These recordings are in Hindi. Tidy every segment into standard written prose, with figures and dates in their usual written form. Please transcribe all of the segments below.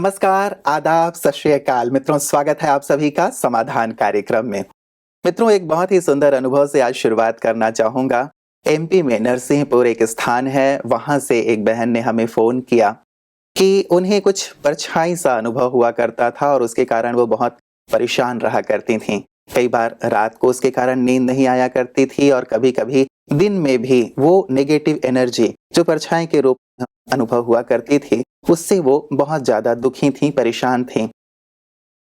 नमस्कार, आदाब, सत श्री अकाल मित्रों, स्वागत है आप सभी का समाधान कार्यक्रम में। मित्रों, एक बहुत ही सुंदर अनुभव से आज शुरुआत करना चाहूँगा। एमपी में नरसिंहपुर एक स्थान है, वहाँ से एक बहन ने हमें फ़ोन किया कि उन्हें कुछ परछाई सा अनुभव हुआ करता था और उसके कारण वो बहुत परेशान रहा करती थीं। कई बार रात को उसके कारण नींद नहीं आया करती थी और कभी-कभी दिन में भी वो नेगेटिव एनर्जी जो परछाई के रूप में अनुभव हुआ करती थी, उससे वो बहुत ज़्यादा दुखी थीं, परेशान थीं।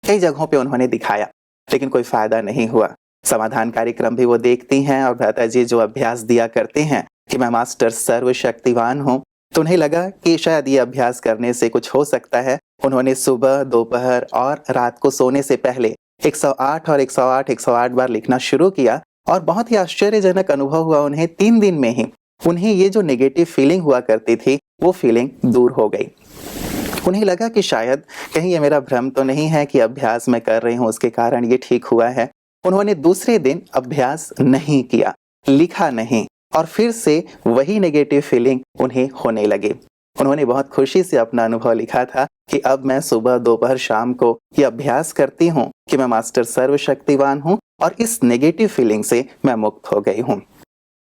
कई जगहों पे उन्होंने दिखाया, लेकिन कोई फ़ायदा नहीं हुआ। समाधान कार्यक्रम भी वो देखती हैं और भ्राता जी जो अभ्यास दिया करते हैं कि मैं मास्टर सर्वशक्तिवान हूँ, तो उन्हें लगा कि शायद ये अभ्यास करने से कुछ हो सकता है। उन्होंने सुबह, दोपहर और रात को सोने से पहले 108 और 108, 108 बार लिखना शुरू किया और बहुत ही आश्चर्यजनक अनुभव हुआ उन्हें। 3 दिन में ही उन्हें ये जो नेगेटिव फीलिंग हुआ करती थी, वो फीलिंग दूर हो गई। उन्हें लगा कि शायद कहीं ये मेरा भ्रम तो नहीं है कि अभ्यास मैं कर रही हूँ उसके कारण ये ठीक हुआ है। उन्होंने दूसरे दिन अभ्यास नहीं किया, लिखा नहीं और फिर से वही नेगेटिव फीलिंग उन्हें होने लगी। उन्होंने बहुत खुशी से अपना अनुभव लिखा था कि अब मैं सुबह, दोपहर, शाम को ये अभ्यास करती हूँ कि मैं मास्टर सर्वशक्तिवान हूँ और इस नेगेटिव फीलिंग से मैं मुक्त हो गई हूँ।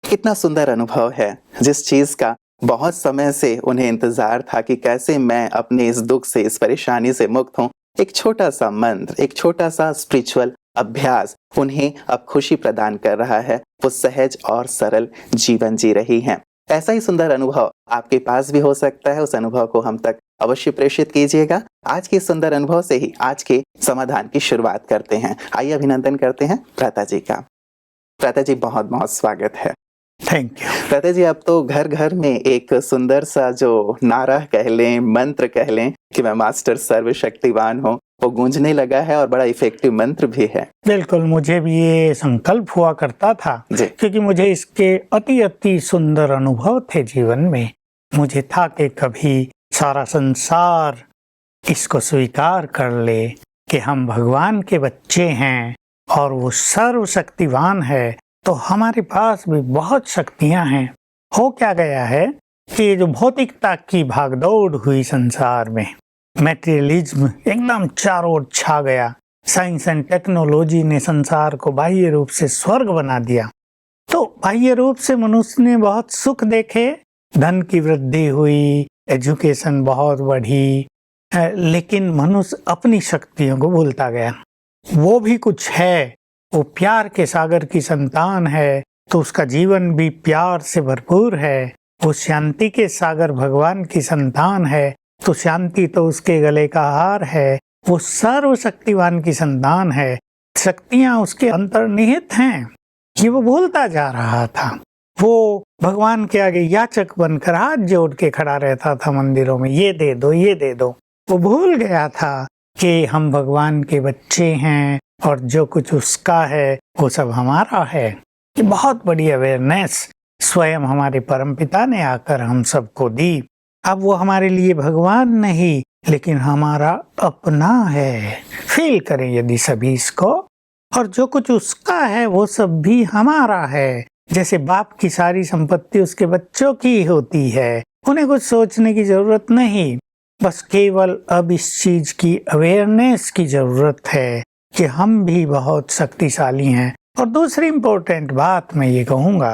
कितना सुंदर अनुभव है, जिस चीज़ का बहुत समय से उन्हें इंतजार था कि कैसे मैं अपने इस दुख से, इस परेशानी से मुक्त हूँ। एक छोटा सा मंत्र, एक छोटा सा स्पिरिचुअल अभ्यास उन्हें अब खुशी प्रदान कर रहा है। वो सहज और सरल जीवन जी रही हैं। ऐसा ही सुंदर अनुभव आपके पास भी हो सकता है। उस अनुभव को हम तक अवश्य प्रेषित कीजिएगा। आज के सुंदर अनुभव से ही आज के समाधान की शुरुआत करते हैं। आइए अभिनंदन करते हैं भ्राता जी का। भ्राता जी, बहुत बहुत स्वागत है। Thank you. भ्राता जी, अब तो घर घर में एक सुंदर सा जो नारा कह लें, मंत्र कह लें कि मैं मास्टर सर्वशक्तिवान हूँ, वो गूंजने लगा है और बड़ा इफेक्टिव मंत्र भी है। बिल्कुल, मुझे भी ये संकल्प हुआ करता था क्योंकि मुझे इसके अति सुंदर अनुभव थे जीवन में। मुझे था कि कभी सारा संसार इसको स्वीकार कर ले कि हम भगवान के बच्चे हैं और वो सर्वशक्तिवान है, तो हमारे पास भी बहुत शक्तियां हैं। हो क्या गया है कि जो भौतिकता की भागदौड़ हुई संसार में, मैटेरियलिज्म एकदम चारों ओर छा गया। साइंस एंड टेक्नोलॉजी ने संसार को बाह्य रूप से स्वर्ग बना दिया। तो बाह्य रूप से मनुष्य ने बहुत सुख देखे, धन की वृद्धि हुई, एजुकेशन बहुत बढ़ी, लेकिन मनुष्य अपनी शक्तियों को भूलता गया। वो भी कुछ है, वो प्यार के सागर की संतान है, तो उसका जीवन भी प्यार से भरपूर है। वो शांति के सागर भगवान की संतान है, तो शांति तो उसके गले का हार है। वो सर्वशक्तिवान की संतान है, शक्तियां उसके अंतर्निहित हैं। ये वो भूलता जा रहा था। वो भगवान के आगे याचक बनकर हाथ जोड़ के खड़ा रहता था मंदिरों में, ये दे दो, ये दे दो। वो भूल गया था कि हम भगवान के बच्चे हैं और जो कुछ उसका है वो सब हमारा है। ये बहुत बड़ी अवेयरनेस स्वयं हमारे परमपिता ने आकर हम सबको दी। अब वो हमारे लिए भगवान नहीं, लेकिन हमारा अपना है। फील करें यदि सभी इसको, और जो कुछ उसका है वो सब भी हमारा है। जैसे बाप की सारी संपत्ति उसके बच्चों की होती है, उन्हें कुछ सोचने की जरूरत नहीं, बस केवल अब इस चीज की अवेयरनेस की जरूरत है कि हम भी बहुत शक्तिशाली हैं। और दूसरी इम्पोर्टेंट बात मैं ये कहूँगा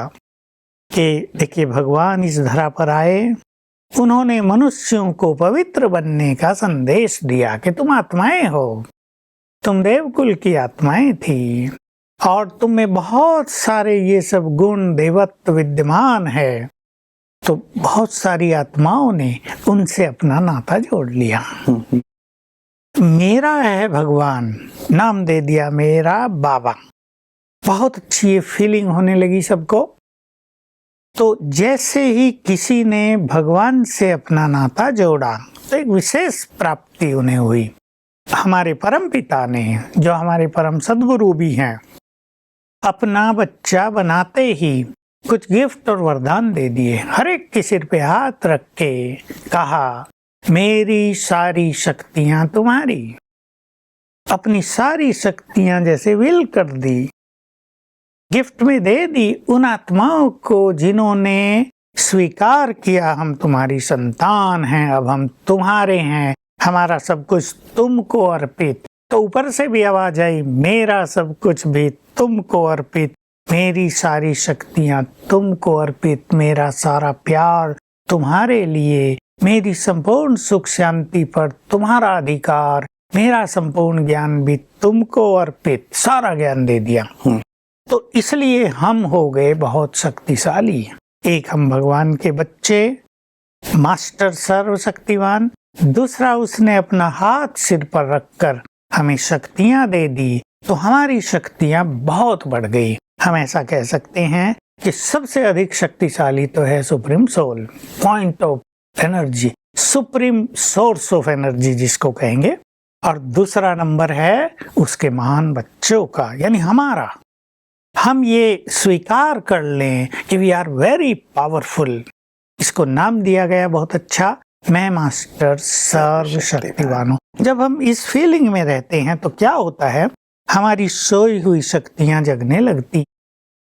कि देखिए, भगवान इस धरा पर आए, उन्होंने मनुष्यों को पवित्र बनने का संदेश दिया कि तुम आत्माएं हो, तुम देवकुल की आत्माएं थी और तुम में बहुत सारे ये सब गुण देवत्व विद्यमान है। तो बहुत सारी आत्माओं ने उनसे अपना नाता जोड़ लिया। मेरा है भगवान, नाम दे दिया मेरा बाबा। बहुत अच्छी ये फीलिंग होने लगी सबको। तो जैसे ही किसी ने भगवान से अपना नाता जोड़ा, तो एक विशेष प्राप्ति उन्हें हुई। हमारे परम पिता ने, जो हमारे परम सद्गुरु भी हैं, अपना बच्चा बनाते ही कुछ गिफ्ट और वरदान दे दिए। हर एक के सिर पे हाथ रख के कहा, मेरी सारी शक्तियां तुम्हारी। अपनी सारी शक्तियां जैसे विल कर दी, गिफ्ट में दे दी उन आत्माओं को जिन्होंने स्वीकार किया हम तुम्हारी संतान हैं, अब हम तुम्हारे हैं, हमारा सब कुछ तुमको अर्पित। तो ऊपर से भी आवाज आई, मेरा सब कुछ भी तुमको अर्पित, मेरी सारी शक्तियां तुमको अर्पित, मेरा सारा प्यार तुम्हारे लिए, मेरी संपूर्ण सुख शांति पर तुम्हारा अधिकार, मेरा संपूर्ण ज्ञान भी तुमको अर्पित। सारा ज्ञान दे दिया। तो इसलिए हम हो गए बहुत शक्तिशाली। एक हम भगवान के बच्चे, मास्टर सर्वशक्तिवान, दूसरा उसने अपना हाथ सिर पर रखकर हमें शक्तियां दे दी, तो हमारी शक्तियां बहुत बढ़ गई। हम ऐसा कह सकते हैं कि सबसे अधिक शक्तिशाली तो है supreme soul, point of energy, supreme source of energy जिसको कहेंगे, और दूसरा नंबर है उसके महान बच्चों का, यानी हमारा। हम ये स्वीकार कर लें कि वी आर वेरी पावरफुल। इसको नाम दिया गया बहुत अच्छा, मैं मास्टर सर्वशक्तिवान हूँ। जब हम इस फीलिंग में रहते हैं तो क्या होता है, हमारी सोई हुई शक्तियां जगने लगती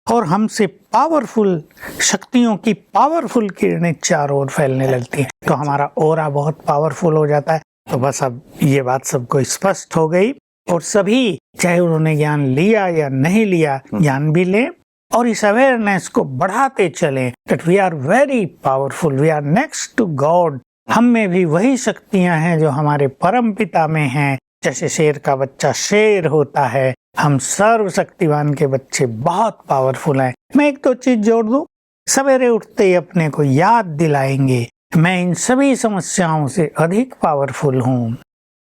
और हमसे पावरफुल शक्तियों की पावरफुल किरणें चारों ओर फैलने लगती हैं। तो हमारा ऑरा बहुत पावरफुल हो जाता है। तो बस अब ये बात सबको स्पष्ट हो गई, और सभी चाहे उन्होंने ज्ञान लिया या नहीं लिया, ज्ञान भी लें और इस अवेयरनेस को बढ़ाते चलें that we are very powerful, we are next to God. हम में भी वही शक्तियां हैं जो हमारे परम पिता में हैं। जैसे शेर का बच्चा शेर होता है, हम सर्वशक्तिवान के बच्चे बहुत पावरफुल हैं। मैं एक तो चीज जोड़ दूं, सवेरे उठते ही अपने को याद दिलाएंगे, मैं इन सभी समस्याओं से अधिक पावरफुल हूँ,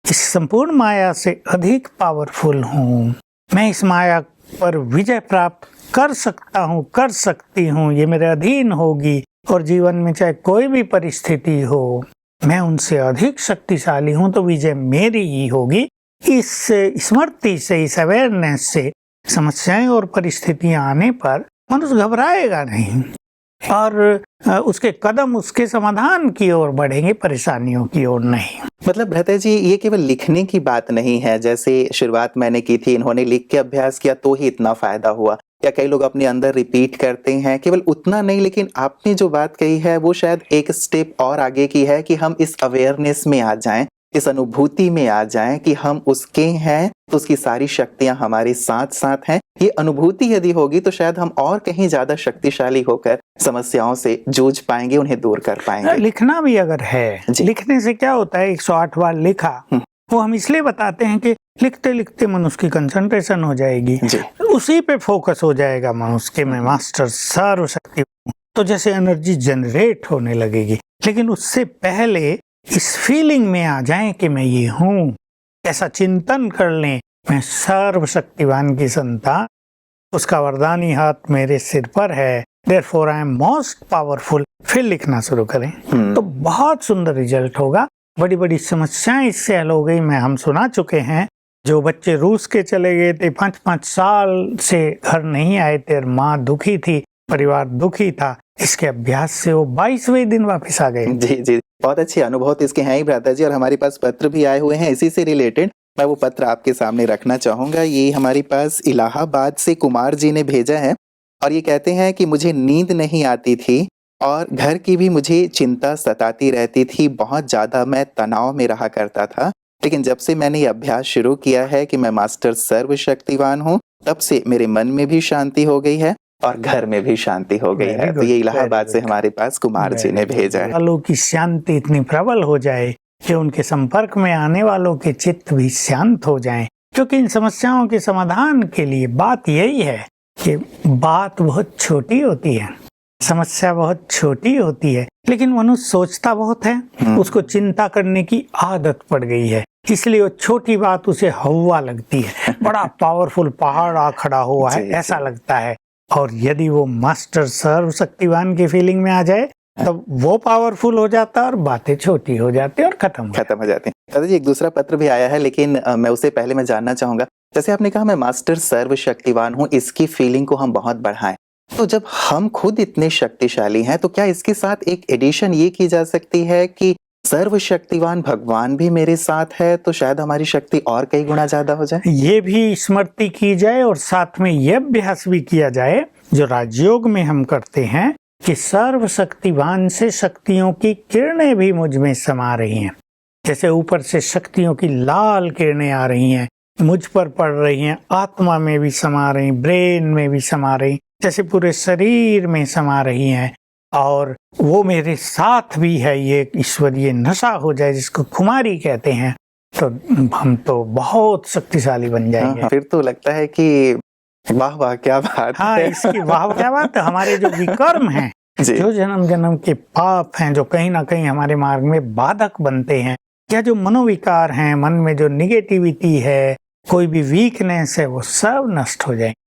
इस संपूर्ण माया से अधिक पावरफुल हूँ, मैं इस माया पर विजय प्राप्त कर सकता हूँ, कर सकती हूँ, ये मेरे अधीन होगी, और जीवन में चाहे कोई भी परिस्थिति हो, मैं उनसे अधिक शक्तिशाली हूँ, तो विजय मेरी ही होगी। इस स्मृति से, इस अवेयरनेस से समस्याएं और परिस्थितियां आने पर मनुष्य घबराएगा नहीं और उसके कदम उसके समाधान की ओर बढ़ेंगे, परेशानियों की ओर नहीं। मतलब भ्राता जी, ये केवल लिखने की बात नहीं है। जैसे शुरुआत मैंने की थी, इन्होंने लिख के अभ्यास किया तो ही इतना फायदा हुआ, या कई लोग अपने अंदर रिपीट करते हैं, केवल उतना नहीं। लेकिन आपने जो बात कही है वो शायद एक स्टेप और आगे की है कि हम इस अवेयरनेस में आ जाएं, इस अनुभूति में आ जाएं कि हम उसके हैं, तो उसकी सारी शक्तियां हमारे साथ साथ हैं। ये अनुभूति यदि होगी तो शायद हम और कहीं ज्यादा शक्तिशाली होकर समस्याओं से जूझ पाएंगे, उन्हें दूर कर पाएंगे। लिखना भी अगर है, लिखने से क्या होता है, 108 बार लिखा, वो हम इसलिए बताते हैं कि लिखते लिखते मनुष्य की कंसंट्रेशन हो जाएगी, उसी पे फोकस हो जाएगा मनुष्य के, मैं मास्टर सर्वशक्ति हूं, तो जैसे एनर्जी जनरेट होने लगेगी। लेकिन उससे पहले इस फीलिंग में आ जाएं कि मैं ये हूँ, ऐसा चिंतन कर लें, मैं सर्वशक्तिवान की संतान, उसका वरदानी हाथ मेरे सिर पर है, therefore I am most powerful. फिर लिखना शुरू करें तो बहुत सुंदर रिजल्ट होगा। बड़ी बड़ी समस्याएं इससे हल हो गई। हम सुना चुके हैं, जो बच्चे रूस के चले गए थे, 5-5 साल से घर नहीं आए थे, माँ दुखी थी, परिवार दुखी था, इसके अभ्यास से वो 22वें दिन वापस आ गए। जी जी, बहुत अच्छे अनुभव तो इसके हैं ही भ्राता जी। और हमारे पास पत्र भी आए हुए हैं इसी से रिलेटेड, मैं वो पत्र आपके सामने रखना चाहूंगा। ये हमारे पास इलाहाबाद से कुमार जी ने भेजा है, और ये कहते हैं कि मुझे नींद नहीं आती थी और घर की भी मुझे चिंता सताती रहती थी, बहुत ज़्यादा मैं तनाव में रहा करता था। लेकिन जब से मैंने ये अभ्यास शुरू किया है कि मैं मास्टर सर्वशक्तिवान हूँ, तब से मेरे मन में भी शांति हो गई है और घर में भी शांति हो गई है। तो ये इलाहाबाद से हमारे पास कुमार जी ने भेजा है। वालों की शांति इतनी प्रबल हो जाए कि उनके संपर्क में आने वालों के चित्त भी शांत हो जाएं, क्योंकि इन समस्याओं के समाधान के लिए बात यही है कि बात बहुत छोटी होती है, समस्या बहुत छोटी होती है, लेकिन मनुष्य सोचता बहुत है, उसको चिंता करने की आदत पड़ गई है, इसलिए वो छोटी बात उसे हवा लगती है, बड़ा पावरफुल पहाड़ आ खड़ा हुआ है ऐसा लगता है। और यदि वो मास्टर सर्वशक्तिवान की फीलिंग में आ जाए तब वो पावरफुल हो जाता है और बातें छोटी हो जाती है और खत्म हो जाती है। दादा जी, एक दूसरा पत्र भी आया है, लेकिन मैं उससे पहले मैं जानना चाहूंगा, जैसे आपने कहा मैं मास्टर सर्वशक्तिवान हूँ, इसकी फीलिंग को हम बहुत बढ़ाएं, तो जब हम खुद इतने शक्तिशाली हैं तो क्या इसके साथ एक एडिशन ये की जा सकती है कि सर्वशक्तिवान भगवान भी मेरे साथ है, तो शायद हमारी शक्ति और कई गुना ज्यादा हो जाए? ये भी स्मृति की जाए और साथ में यह अभ्यास भी किया जाए जो राजयोग में हम करते हैं कि सर्वशक्तिवान से शक्तियों की किरणें भी मुझ में समा रही हैं। जैसे ऊपर से शक्तियों की लाल किरणें आ रही हैं, मुझ पर पड़ रही हैं, आत्मा में भी समा रही, ब्रेन में भी समा रही, जैसे पूरे शरीर में समा रही हैं, और वो मेरे साथ भी है। ये ईश्वरीय नशा हो जाए जिसको खुमारी कहते हैं, तो हम तो बहुत शक्तिशाली बन जाएंगे। फिर तो लगता है कि वाह वाह क्या बात हाँ, है। इसकी वाह क्या बात है। हमारे जो विकर्म हैं, जो जन्म जन्म के पाप हैं, जो कहीं ना कहीं हमारे मार्ग में बाधक बनते हैं, या जो मनोविकार हैं, मन में जो निगेटिविटी है, कोई भी वीकनेस है, वो सब नष्ट हो जाएंगे।